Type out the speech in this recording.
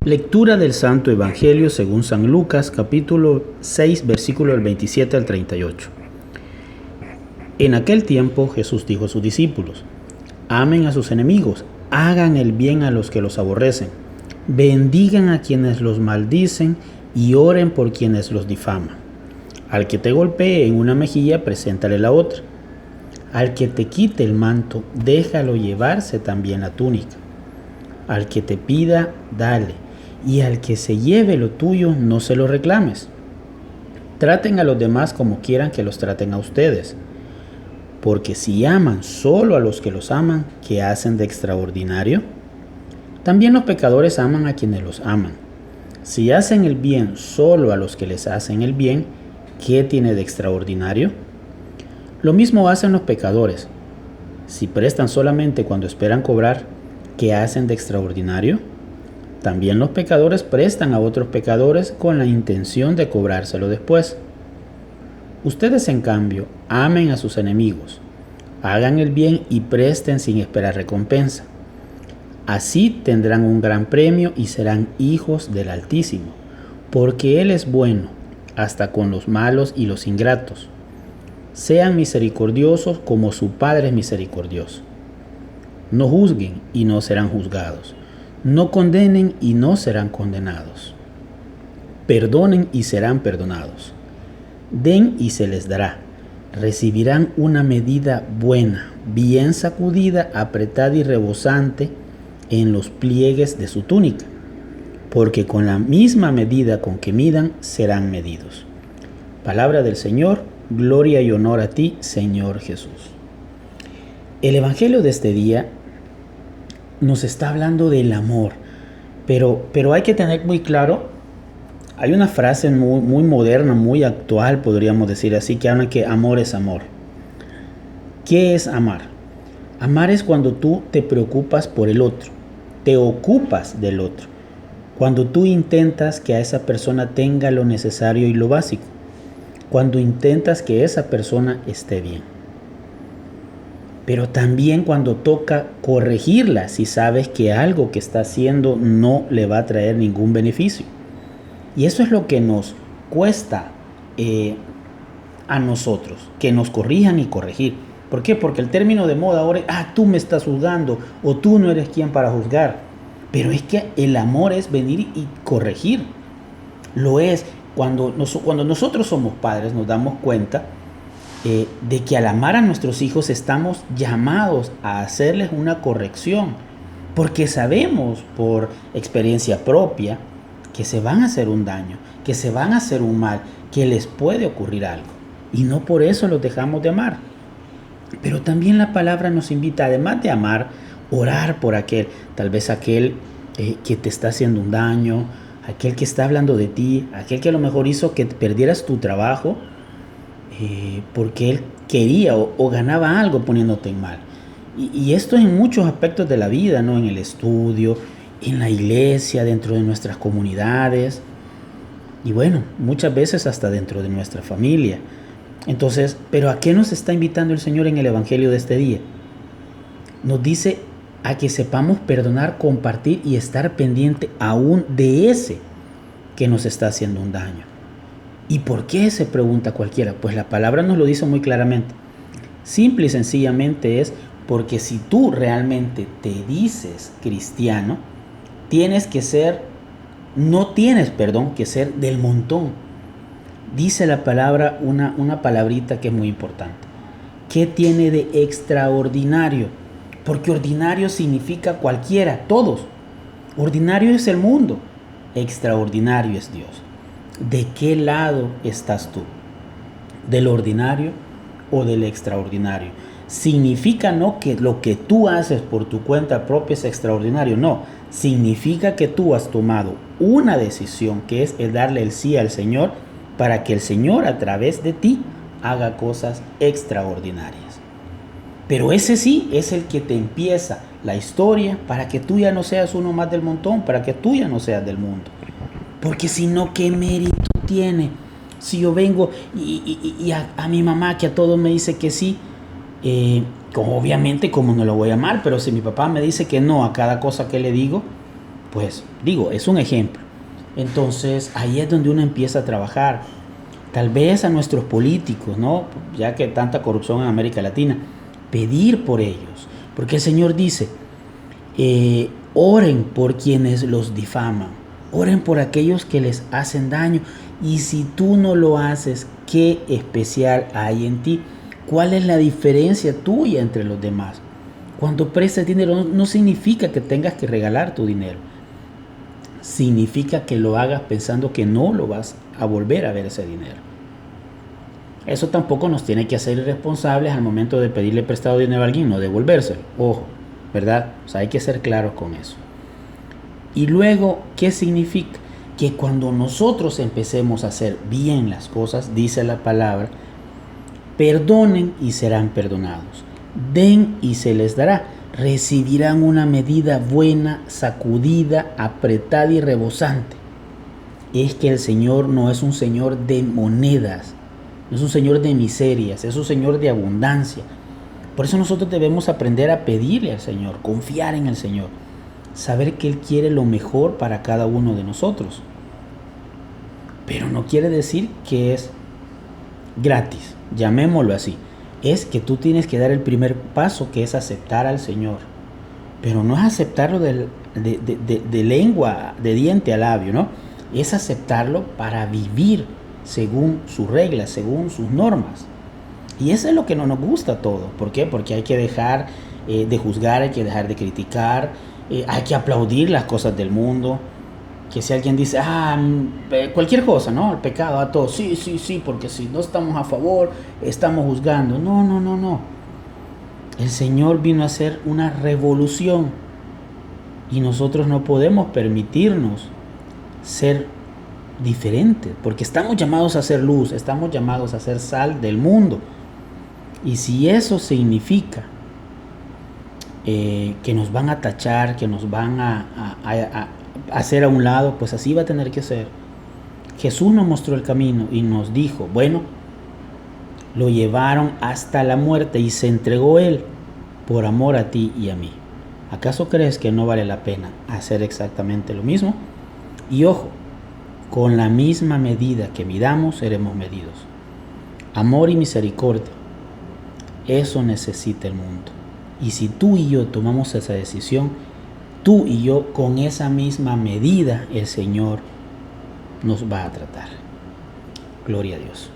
Lectura del Santo Evangelio según San Lucas, capítulo 6, versículo del 27 al 38. En aquel tiempo Jesús dijo a sus discípulos: amen a sus enemigos, hagan el bien a los que los aborrecen, bendigan a quienes los maldicen y oren por quienes los difaman. Al que te golpee en una mejilla, preséntale la otra. Al que te quite el manto, déjalo llevarse también la túnica. Al que te pida, dale, y al que se lleve lo tuyo, no se lo reclames. Traten a los demás como quieran que los traten a ustedes, porque si aman solo a los que los aman, ¿qué hacen de extraordinario? También los pecadores aman a quienes los aman. Si hacen el bien solo a los que les hacen el bien, ¿qué tiene de extraordinario? Lo mismo hacen los pecadores. Si prestan solamente cuando esperan cobrar, ¿qué hacen de extraordinario? También los pecadores prestan a otros pecadores con la intención de cobrárselo después. Ustedes, en cambio, amen a sus enemigos, hagan el bien y presten sin esperar recompensa. Así tendrán un gran premio y serán hijos del Altísimo, porque Él es bueno, hasta con los malos y los ingratos. Sean misericordiosos como su Padre es misericordioso. No juzguen y no serán juzgados. No condenen y no serán condenados. Perdonen y serán perdonados. Den y se les dará. Recibirán una medida buena, bien sacudida, apretada y rebosante en los pliegues de su túnica, porque con la misma medida con que midan serán medidos. Palabra del Señor, gloria y honor a ti, Señor Jesús. El Evangelio de este día nos está hablando del amor, pero hay que tener muy claro, hay una frase muy moderna, muy actual, podríamos decir así, que habla que amor es amor. ¿Qué es amar? Amar es cuando tú te preocupas por el otro, te ocupas del otro, cuando tú intentas que a esa persona tenga lo necesario y lo básico, cuando intentas que esa persona esté bien. Pero también cuando toca corregirla si sabes que algo que está haciendo no le va a traer ningún beneficio. Y eso es lo que nos cuesta a nosotros, que nos corrijan y corregir. ¿Por qué? Porque el término de moda ahora es, tú me estás juzgando o tú no eres quien para juzgar. Pero es que el amor es venir y corregir. Lo es. Cuando nosotros somos padres nos damos cuenta de que al amar a nuestros hijos estamos llamados a hacerles una corrección, porque sabemos por experiencia propia que se van a hacer un daño, que se van a hacer un mal, que les puede ocurrir algo, y no por eso los dejamos de amar. Pero también la palabra nos invita, además de amar, orar por tal vez aquel que te está haciendo un daño, aquel que está hablando de ti, aquel que a lo mejor hizo que perdieras tu trabajo, porque él quería o ganaba algo poniéndote en mal. Y esto en muchos aspectos de la vida, ¿no? En el estudio, en la iglesia, dentro de nuestras comunidades, y bueno, muchas veces hasta dentro de nuestra familia. Entonces, ¿pero a qué nos está invitando el Señor en el Evangelio de este día? Nos dice a que sepamos perdonar, compartir y estar pendiente aún de ese que nos está haciendo un daño. ¿Y por qué? Se pregunta cualquiera. Pues la palabra nos lo dice muy claramente. Simple y sencillamente es porque si tú realmente te dices cristiano, no tienes que ser del montón. Dice la palabra una palabrita que es muy importante. ¿Qué tiene de extraordinario? Porque ordinario significa cualquiera, todos. Ordinario es el mundo, extraordinario es Dios. ¿De qué lado estás tú? ¿Del ordinario o del extraordinario? Significa no que lo que tú haces por tu cuenta propia es extraordinario, no. Significa que tú has tomado una decisión que es el darle el sí al Señor para que el Señor a través de ti haga cosas extraordinarias. Pero ese sí es el que te empieza la historia para que tú ya no seas uno más del montón, para que tú ya no seas del mundo. Porque si no, ¿qué mérito tiene? Si yo vengo y a mi mamá, que a todo me dice que sí, obviamente como no lo voy a amar, pero si mi papá me dice que no a cada cosa que le digo, pues digo, es un ejemplo. Entonces ahí es donde uno empieza a trabajar. Tal vez a nuestros políticos, ¿no? Ya que tanta corrupción en América Latina, pedir por ellos. Porque el Señor dice, oren por quienes los difaman, oren por aquellos que les hacen daño. Y si tú no lo haces, ¿qué especial hay en ti? ¿Cuál es la diferencia tuya entre los demás? Cuando prestas dinero no significa que tengas que regalar tu dinero. Significa que lo hagas pensando que no lo vas a volver a ver ese dinero. Eso tampoco nos tiene que hacer irresponsables al momento de pedirle prestado dinero a alguien, no devolvérselo. Ojo, ¿verdad? O sea, hay que ser claros con eso. Y luego, ¿qué significa? Que cuando nosotros empecemos a hacer bien las cosas, dice la palabra, perdonen y serán perdonados. Den y se les dará. Recibirán una medida buena, sacudida, apretada y rebosante. Es que el Señor no es un Señor de monedas, no es un Señor de miserias, es un Señor de abundancia. Por eso nosotros debemos aprender a pedirle al Señor, confiar en el Señor, saber que Él quiere lo mejor para cada uno de nosotros. Pero no quiere decir que es gratis, llamémoslo así. Es que tú tienes que dar el primer paso, que es aceptar al Señor. Pero no es aceptarlo de lengua, de diente a labio, ¿no? Es aceptarlo para vivir según sus reglas, según sus normas. Y eso es lo que no nos gusta a todos. ¿Por qué? Porque hay que dejar de juzgar, hay que dejar de criticar, hay que aplaudir las cosas del mundo. Que si alguien dice, cualquier cosa, ¿no? El pecado, a todos, sí, porque si no estamos a favor, estamos juzgando. No. El Señor vino a hacer una revolución y nosotros no podemos permitirnos ser diferentes, porque estamos llamados a ser luz, estamos llamados a ser sal del mundo. Y si eso significa que nos van a tachar, que nos van a hacer a un lado, pues así va a tener que ser. Jesús nos mostró el camino y nos dijo, bueno, lo llevaron hasta la muerte y se entregó Él por amor a ti y a mí. ¿Acaso crees que no vale la pena hacer exactamente lo mismo? Y ojo, con la misma medida que midamos, seremos medidos. Amor y misericordia, eso necesita el mundo. Y si tú y yo tomamos esa decisión, tú y yo con esa misma medida el Señor nos va a tratar. Gloria a Dios.